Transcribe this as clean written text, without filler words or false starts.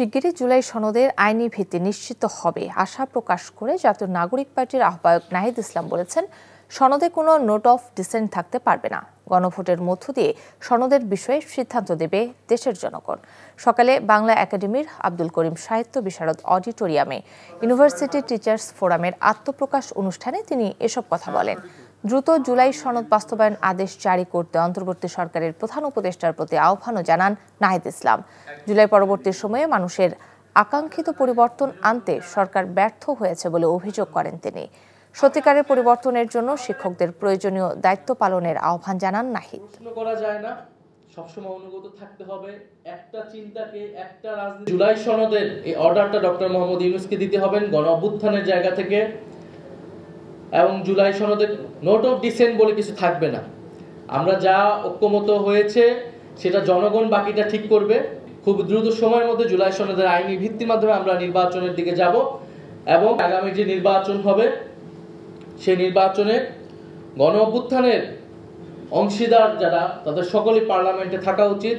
শিগগিরই জুলাই সনদের আইনি ভিত্তি নিশ্চিত হবে আশা প্রকাশ করে জাতীয় নাগরিক পার্টির আহ্বায়ক নাহিদ ইসলাম বলেছেন, সনদে কোনো নোট অফ ডিসেন্ট থাকতে পারবে না। গণভোটের মধ্য দিয়ে সনদের বিষয়ে সিদ্ধান্ত দেবে দেশের জনগণ। সকালে বাংলা একাডেমির আব্দুল করিম সাহিত্য বিশারদ অডিটোরিয়ামে ইউনিভার্সিটি টিচার্স ফোরামের আত্মপ্রকাশ অনুষ্ঠানে তিনি এসব কথা বলেন। দ্রুত জুলাই সনদ বাস্তবায়ন আদেশ জারি করতে অন্তর্বর্তী সরকারের প্রধান উপদেষ্টার প্রতি আহ্বানও জানান নাহিদ ইসলাম। জুলাই পরবর্তী সময়ে মানুষের আকাঙ্ক্ষিত পরিবর্তন আনতে সরকার ব্যর্থ হয়েছে বলে অভিযোগ করেন তিনি। সত্যিকারের পরিবর্তনের জন্য শিক্ষকদের প্রয়োজনীয় দায়িত্ব পালনের আহ্বান জানান নাহিদ। সবসময় অনুগত থাকতে হবে, একটা চিন্তাকে একটা রাজনীতি। জুলাই সনদের এই অর্ডারটা ডক্টর মোহাম্মদ ইউনূসকে দিতে হবেন গণ অভ্যুত্থানের জায়গা থেকে, এবং জুলাই সনদের নোট অফ ডিসেন্ট বলে কিছু থাকবে না। আমরা যা ঐক্যমত হয়েছে সেটা জনগণ বাকিটা ঠিক করবে। খুব দ্রুত সময়ের মধ্যে জুলাই সনদের আইনি ভিত্তির মাধ্যমে আমরা নির্বাচনের দিকে যাব, এবং আগামী যে নির্বাচন হবে সেই নির্বাচনে গণ অভ্যুত্থানের অংশীদার যারা তাদের সকলেই পার্লামেন্টে থাকা উচিত।